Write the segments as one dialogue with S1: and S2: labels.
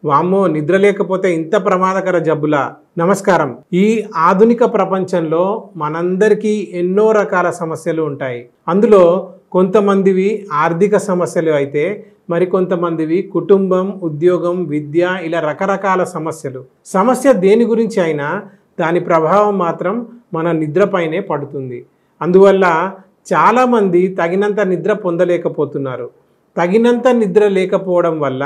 S1: వామ్మో నిద్ర లేకపోతే ఇంత ప్రమాదకర జబ్బులా? నమస్కారం. ఈ ఆధునిక ప్రపంచంలో మనందరికీ ఎన్నో రకాల సమస్యలు ఉంటాయి. అందులో కొంతమందివి ఆర్థిక సమస్యలు అయితే మరికొంతమందివి కుటుంబం, ఉద్యోగం, విద్య ఇలా రకరకాల సమస్యలు. సమస్య దేని గురించి అయినా దాని ప్రభావం మాత్రం మన నిద్రపైనే పడుతుంది. అందువల్ల చాలామంది తగినంత నిద్ర పొందలేకపోతున్నారు. తగినంత నిద్ర లేకపోవడం వల్ల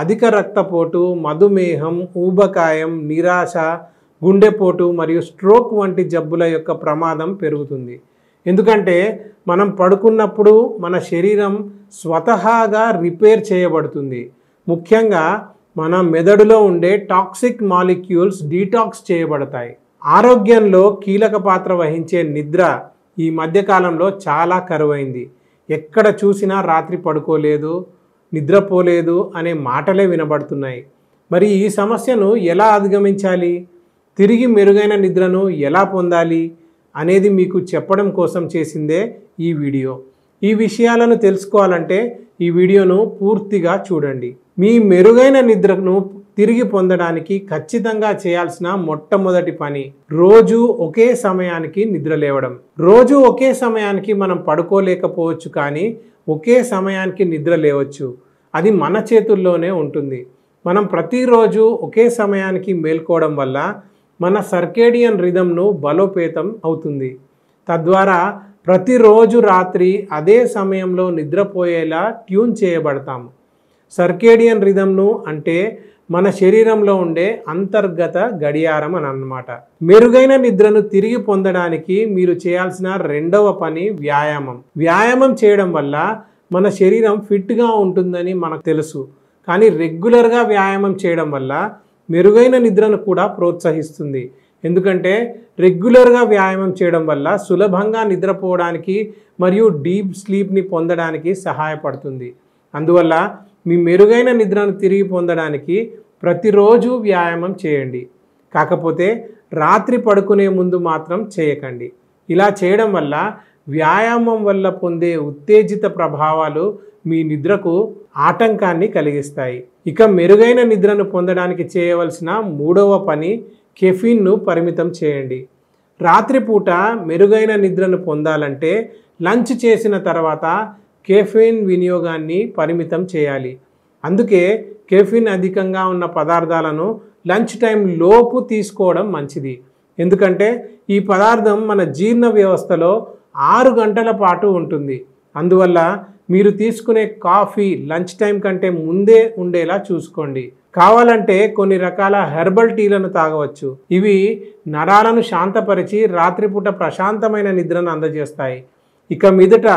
S1: అధిక రక్తపోటు, మధుమేహం, ఊబకాయం, నిరాశ, గుండెపోటు మరియు స్ట్రోక్ వంటి జబ్బుల యొక్క ప్రమాదం పెరుగుతుంది. ఎందుకంటే మనం పడుకున్నప్పుడు మన శరీరం స్వతహాగా రిపేర్ చేయబడుతుంది. ముఖ్యంగా మన మెదడులో ఉండే టాక్సిక్ మాలిక్యూల్స్ డీటాక్స్ చేయబడతాయి. ఆరోగ్యంలో కీలక పాత్ర వహించే నిద్ర ఈ మధ్యకాలంలో చాలా కరువైంది. ఎక్కడ చూసినా రాత్రి పడుకోలేదు, నిద్రపోలేదు అనే మాటలే వినబడుతున్నాయి. మరి ఈ సమస్యను ఎలా అధిగమించాలి, తిరిగి మెరుగైన నిద్రను ఎలా పొందాలి అనేది మీకు చెప్పడం కోసం చేసిందే ఈ వీడియో. ఈ విషయాలను తెలుసుకోవాలంటే ఈ వీడియోను పూర్తిగా చూడండి. మీ మెరుగైన నిద్రను తిరిగి పొందడానికి ఖచ్చితంగా చేయాల్సిన మొట్టమొదటి పని రోజు ఒకే సమయానికి నిద్ర లేవడం. రోజు ఒకే సమయానికి మనం పడుకోలేకపోవచ్చు, కానీ ఒకే సమయానికి నిద్ర లేవచ్చు. అది మన చేతుల్లోనే ఉంటుంది. మనం ప్రతిరోజు ఒకే సమయానికి మేల్కోవడం వల్ల మన సర్కేడియన్ రిథంను బలోపేతం అవుతుంది. తద్వారా ప్రతిరోజు రాత్రి అదే సమయంలో నిద్రపోయేలా ట్యూన్ చేయబడతాము. సర్కేడియన్ రిథంను అంటే మన శరీరంలో ఉండే అంతర్గత గడియారం అని అన్నమాట. మెరుగైన నిద్రను తిరిగి పొందడానికి మీరు చేయాల్సిన రెండవ పని వ్యాయామం. వ్యాయామం చేయడం వల్ల మన శరీరం ఫిట్గా ఉంటుందని మనకు తెలుసు. కానీ రెగ్యులర్గా వ్యాయామం చేయడం వల్ల మెరుగైన నిద్రను కూడా ప్రోత్సహిస్తుంది. ఎందుకంటే రెగ్యులర్గా వ్యాయామం చేయడం వల్ల సులభంగా నిద్రపోవడానికి మరియు డీప్ స్లీప్ని పొందడానికి సహాయపడుతుంది. అందువల్ల మీ మెరుగైన నిద్రను తిరిగి పొందడానికి ప్రతిరోజు వ్యాయామం చేయండి. కాకపోతే రాత్రి పడుకునే ముందు మాత్రం చేయకండి. ఇలా చేయడం వల్ల వ్యాయామం వల్ల పొందే ఉత్తేజిత ప్రభావాలు మీ నిద్రకు ఆటంకాన్ని కలిగిస్తాయి. ఇక మెరుగైన నిద్రను పొందడానికి చేయవలసిన మూడవ పని కెఫీన్ను పరిమితం చేయండి. రాత్రిపూట మెరుగైన నిద్రను పొందాలంటే లంచ్ చేసిన తర్వాత కెఫీన్ వినియోగాన్ని పరిమితం చేయాలి. అందుకే కెఫీన్ అధికంగా ఉన్న పదార్థాలను లంచ్ టైం లోపు తీసుకోవడం మంచిది. ఎందుకంటే ఈ పదార్థం మన జీర్ణ వ్యవస్థలో 6 గంటల పాటు ఉంటుంది. అందువల్ల మీరు తీసుకునే కాఫీ లంచ్ టైం కంటే ముందే ఉండేలా చూసుకోండి. కావాలంటే కొన్ని రకాల హెర్బల్ టీలను తాగవచ్చు. ఇవి నరాలను శాంతపరిచి రాత్రిపూట ప్రశాంతమైన నిద్రను అందజేస్తాయి. ఇక మీదట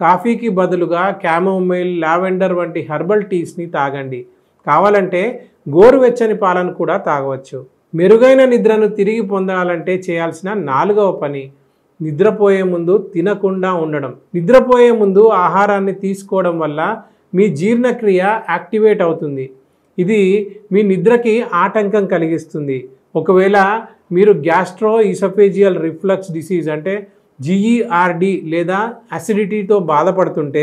S1: కాఫీకి బదులుగా క్యామోమైల్, లావెండర్ వంటి హెర్బల్ టీస్ని తాగండి. కావాలంటే గోరువెచ్చని పాలను కూడా తాగవచ్చు. మెరుగైన నిద్రను తిరిగి పొందాలంటే చేయాల్సిన నాలుగవ పని నిద్రపోయే ముందు తినకుండా ఉండడం. నిద్రపోయే ముందు ఆహారాన్ని తీసుకోవడం వల్ల మీ జీర్ణక్రియ యాక్టివేట్ అవుతుంది. ఇది మీ నిద్రకి ఆటంకం కలిగిస్తుంది. ఒకవేళ మీరు గ్యాస్ట్రో ఈసోఫేజియల్ రిఫ్లక్స్ డిసీజ్ అంటే GERD లేదా అసిడిటీతో బాధపడుతుంటే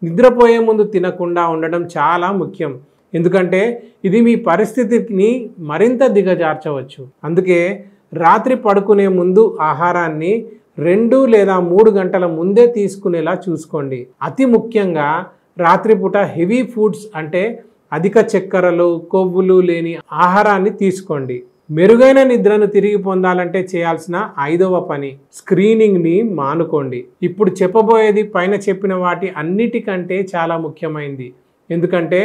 S1: నిద్రపోయే ముందు తినకుండా ఉండడం చాలా ముఖ్యం. ఎందుకంటే ఇది మీ పరిస్థితిని మరింత దిగజార్చవచ్చు. అందుకే రాత్రి పడుకునే ముందు ఆహారాన్ని 2 లేదా 3 గంటల ముందే తీసుకునేలా చూసుకోండి. అతి ముఖ్యంగా రాత్రిపూట హెవీ ఫుడ్స్ అంటే అధిక చక్కెరలు, కొవ్వులు లేని ఆహారాన్ని తీసుకోండి. మెరుగైన నిద్రను తిరిగి పొందాలంటే చేయాల్సిన 5వ పని స్క్రీనింగ్ని మానుకోండి. ఇప్పుడు చెప్పబోయేది పైన చెప్పిన వాటి అన్నిటికంటే చాలా ముఖ్యమైనది. ఎందుకంటే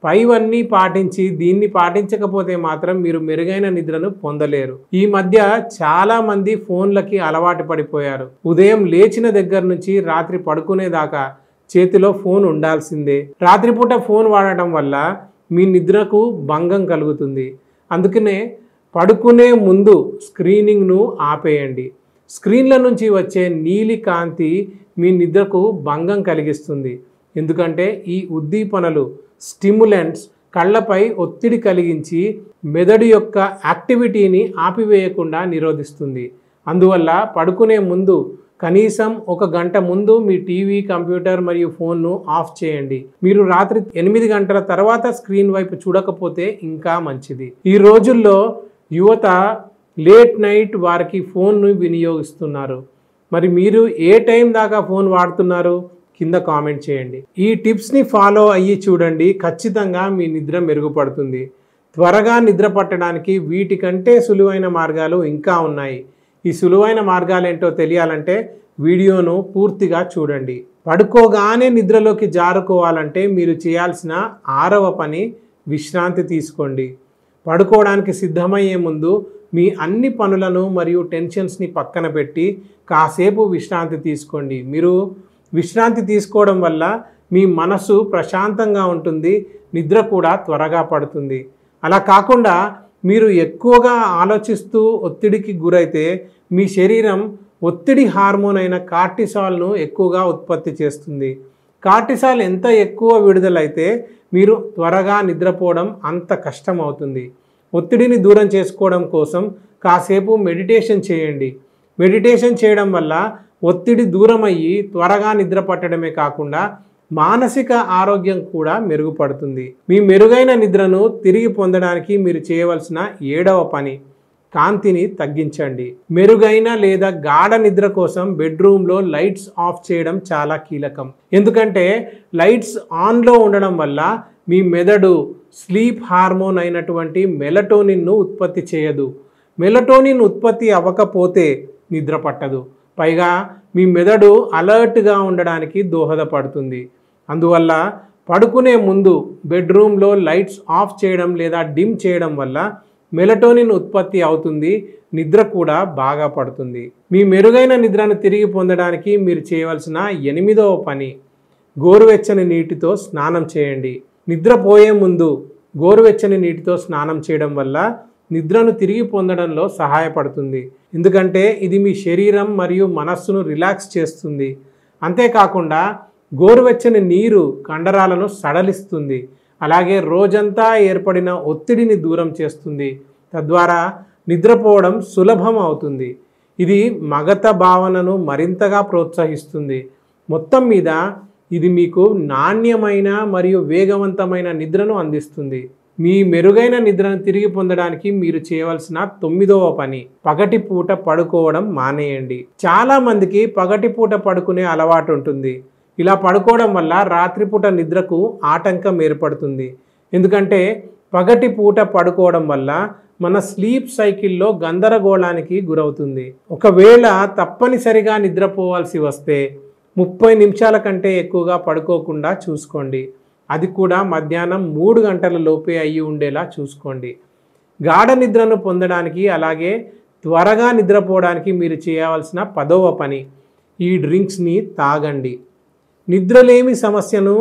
S1: పైవన్నీ పాటించి దీన్ని పాటించకపోతే మాత్రం మీరు మెరుగైన నిద్రను పొందలేరు. ఈ మధ్య చాలా మంది ఫోన్లకి అలవాటు పడిపోయారు. ఉదయం లేచిన దగ్గర నుంచి రాత్రి పడుకునేదాకా చేతిలో ఫోన్ ఉండాల్సిందే. రాత్రిపూట ఫోన్ వాడటం వల్ల మీ నిద్రకు భంగం కలుగుతుంది. అందుకనే పడుకునే ముందు స్క్రీనింగ్ను ఆపేయండి. స్క్రీన్ల నుంచి వచ్చే నీలి కాంతి మీ నిద్రకు భంగం కలిగిస్తుంది. ఎందుకంటే ఈ ఉద్దీపనలు స్టిమ్యులెంట్స్ కళ్ళపై ఒత్తిడి కలిగించి మెదడు యొక్క యాక్టివిటీని ఆపివేయకుండా నిరోధిస్తుంది. అందువల్ల పడుకునే ముందు కనీసం 1 గంట ముందు మీ టీవీ, కంప్యూటర్ మరియు ఫోన్ను ఆఫ్ చేయండి. మీరు రాత్రి 8 గంటల తర్వాత స్క్రీన్ వైపు చూడకపోతే ఇంకా మంచిది. ఈ రోజుల్లో యువత లేట్ నైట్ వారికి ఫోన్ను వినియోగిస్తున్నారు. మరి మీరు ఏ టైం దాకా ఫోన్ వాడుతున్నారు? కింద కామెంట్ చేయండి. ఈ టిప్స్ని ఫాలో అయ్యి చూడండి, ఖచ్చితంగా మీ నిద్ర మెరుగుపడుతుంది. త్వరగా నిద్ర పట్టడానికి వీటికంటే సులువైన మార్గాలు ఇంకా ఉన్నాయి. ఈ సులువైన మార్గాలు ఏంటో తెలియాలంటే వీడియోను పూర్తిగా చూడండి. పడుకోగానే నిద్రలోకి జారుకోవాలంటే మీరు చేయాల్సిన 6వ పని విశ్రాంతి తీసుకోండి. పడుకోవడానికి సిద్ధమయ్యే ముందు మీ అన్ని పనులను మరియు టెన్షన్స్ని పక్కన పెట్టి కాసేపు విశ్రాంతి తీసుకోండి. మీరు విశ్రాంతి తీసుకోవడం వల్ల మీ మనసు ప్రశాంతంగా ఉంటుంది, నిద్ర కూడా త్వరగా పడుతుంది. అలా కాకుండా మీరు ఎక్కువగా ఆలోచిస్తూ ఒత్తిడికి గురైతే మీ శరీరం ఒత్తిడి హార్మోన్ అయిన కార్టిసాల్ను ఎక్కువగా ఉత్పత్తి చేస్తుంది. కార్టిసాల్ ఎంత ఎక్కువ విడుదలైతే మీరు త్వరగా నిద్రపోవడం అంత కష్టం అవుతుంది. ఒత్తిడిని దూరం చేసుకోవడం కోసం కాసేపు మెడిటేషన్ చేయండి. మెడిటేషన్ చేయడం వల్ల ఒత్తిడి దూరం అయ్యి త్వరగా నిద్ర పట్టడమే కాకుండా మానసిక ఆరోగ్యం కూడా మెరుగుపడుతుంది. మీ మెరుగైన నిద్రను తిరిగి పొందడానికి మీరు చేయవలసిన 7వ పని కాంతిని తగ్గించండి. మెరుగైన లేదా గాఢ నిద్ర కోసం బెడ్రూమ్లో లైట్స్ ఆఫ్ చేయడం చాలా కీలకం. ఎందుకంటే లైట్స్ ఆన్లో ఉండడం వల్ల మీ మెదడు స్లీప్ హార్మోన్ అయినటువంటి మెలటోనిన్ను ఉత్పత్తి చేయదు. మెలటోనిన్ ఉత్పత్తి అవ్వకపోతే నిద్ర పట్టదు. పైగా మీ మెదడు అలర్ట్గా ఉండడానికి దోహదపడుతుంది. అందువల్ల పడుకునే ముందు బెడ్రూమ్లో లైట్స్ ఆఫ్ చేయడం లేదా డిమ్ చేయడం వల్ల మెలటోనిన్ ఉత్పత్తి అవుతుంది, నిద్ర కూడా బాగా పడుతుంది. మీ మెరుగైన నిద్రను తిరిగి పొందడానికి మీరు చేయవలసిన 8వ పని గోరువెచ్చని నీటితో స్నానం చేయండి. నిద్రపోయే ముందు గోరువెచ్చని నీటితో స్నానం చేయడం వల్ల నిద్రను తిరిగి పొందడంలో సహాయపడుతుంది. ఎందుకంటే ఇది మీ శరీరం మరియు మనస్సును రిలాక్స్ చేస్తుంది. అంతేకాకుండా గోరువెచ్చని నీరు కండరాలను సడలిస్తుంది. అలాగే రోజంతా ఏర్పడిన ఒత్తిడిని దూరం చేస్తుంది. తద్వారా నిద్రపోవడం సులభం అవుతుంది. ఇది మగత భావనను మరింతగా ప్రోత్సహిస్తుంది. మొత్తం మీద ఇది మీకు నాణ్యమైన మరియు వేగవంతమైన నిద్రను అందిస్తుంది. మీ మెరుగైన నిద్రను తిరిగి పొందడానికి మీరు చేయవలసిన 9వ పని పగటిపూట పడుకోవడం మానేయండి. చాలా మందికి పగటిపూట పడుకునే అలవాటు ఉంటుంది. ఇలా పడుకోవడం వల్ల రాత్రిపూట నిద్రకు ఆటంకం ఏర్పడుతుంది. ఎందుకంటే పగటిపూట పడుకోవడం వల్ల మన స్లీప్ సైకిల్లో గందరగోళానికి గురవుతుంది. ఒకవేళ తప్పనిసరిగా నిద్రపోవాల్సి వస్తే 30 నిమిషాల కంటే ఎక్కువగా పడుకోకుండా చూసుకోండి. అది కూడా మధ్యాహ్నం 3 గంటల లోపే అయ్యి ఉండేలా చూసుకోండి. గాఢ నిద్రను పొందడానికి అలాగే త్వరగా నిద్రపోవడానికి మీరు చేయవలసిన 10వ పని ఈ డ్రింక్స్ని తాగండి. నిద్రలేమి సమస్యను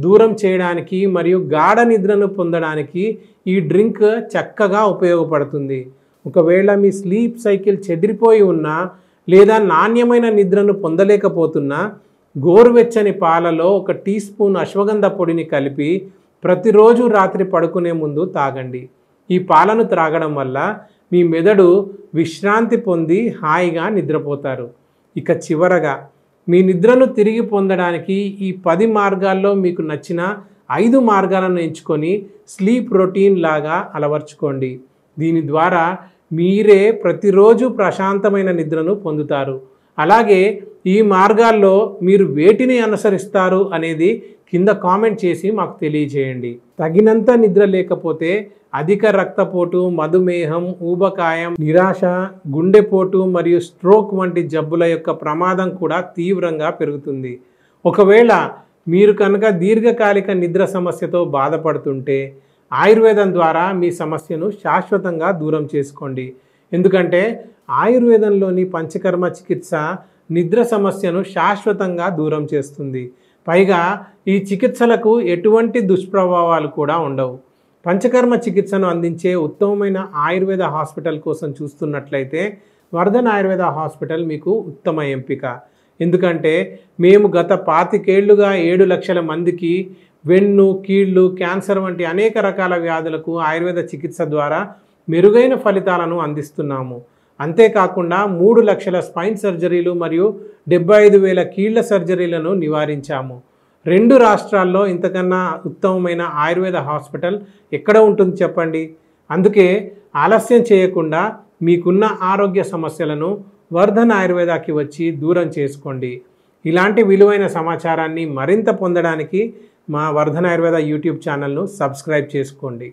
S1: దూరం చేయడానికి మరియు గాఢ నిద్రను పొందడానికి ఈ డ్రింక్ చక్కగా ఉపయోగపడుతుంది. ఒకవేళ మీ స్లీప్ సైకిల్ చెదిరిపోయి ఉన్నా లేదా నాణ్యమైన నిద్రను పొందలేకపోతున్నా గోరువెచ్చని పాలలో 1 టీ స్పూన్ అశ్వగంధ పొడిని కలిపి ప్రతిరోజు రాత్రి పడుకునే ముందు తాగండి. ఈ పాలను త్రాగడం వల్ల మీ మెదడు విశ్రాంతి పొంది హాయిగా నిద్రపోతారు. ఇక చివరగా మీ నిద్రను తిరిగి పొందడానికి ఈ 10 మార్గాల్లో మీకు నచ్చిన 5 మార్గాలను ఎంచుకొని స్లీప్ రొటీన్ లాగా అలవర్చుకోండి. దీని ద్వారా మీరే ప్రతిరోజు ప్రశాంతమైన నిద్రను పొందుతారు. అలాగే ఈ మార్గాల్లో మీరు వేటిని అనుసరిస్తారు అనేది కింద కామెంట్ చేసి మాకు తెలియజేయండి. తగినంత నిద్ర లేకపోతే అధిక రక్తపోటు, మధుమేహం, ఊబకాయం, నిరాశ, గుండెపోటు మరియు స్ట్రోక్ వంటి జబ్బుల యొక్క ప్రమాదం కూడా తీవ్రంగా పెరుగుతుంది. ఒకవేళ మీరు కనుక దీర్ఘకాలిక నిద్ర సమస్యతో బాధపడుతుంటే ఆయుర్వేదం ద్వారా మీ సమస్యను శాశ్వతంగా దూరం చేసుకోండి. ఎందుకంటే ఆయుర్వేదంలోని పంచకర్మ చికిత్స నిద్ర సమస్యను శాశ్వతంగా దూరం చేస్తుంది. పైగా ఈ చికిత్సలకు ఎటువంటి దుష్ప్రభావాలు కూడా ఉండవు. పంచకర్మ చికిత్సను అందించే ఉత్తమమైన ఆయుర్వేద హాస్పిటల్ కోసం చూస్తున్నట్లయితే వర్ధన్ ఆయుర్వేద హాస్పిటల్ మీకు ఉత్తమ ఎంపిక. ఎందుకంటే మేము గత 25 ఏళ్లుగా 7 లక్షల మందికి వెన్ను, కీళ్ళు, క్యాన్సర్ వంటి అనేక రకాల వ్యాధులకు ఆయుర్వేద చికిత్స ద్వారా మెరుగైన ఫలితాలను అందిస్తున్నాము. అంతేకాకుండా 3 లక్షల స్పైన్ సర్జరీలు మరియు 75,000 కీళ్ల సర్జరీలను నివారించాము. 2 రాష్ట్రాల్లో ఇంతకన్నా ఉత్తమమైన ఆయుర్వేద హాస్పిటల్ ఎక్కడ ఉంటుంది చెప్పండి? అందుకే ఆలస్యం చేయకుండా మీకున్న ఆరోగ్య సమస్యలను వర్ధన్ ఆయుర్వేదాకి వచ్చి దూరం చేసుకోండి. ఇలాంటి విలువైన సమాచారాన్ని మరింత పొందడానికి మా వర్ధన్ ఆయుర్వేద యూట్యూబ్ ఛానల్ను సబ్స్క్రైబ్ చేసుకోండి.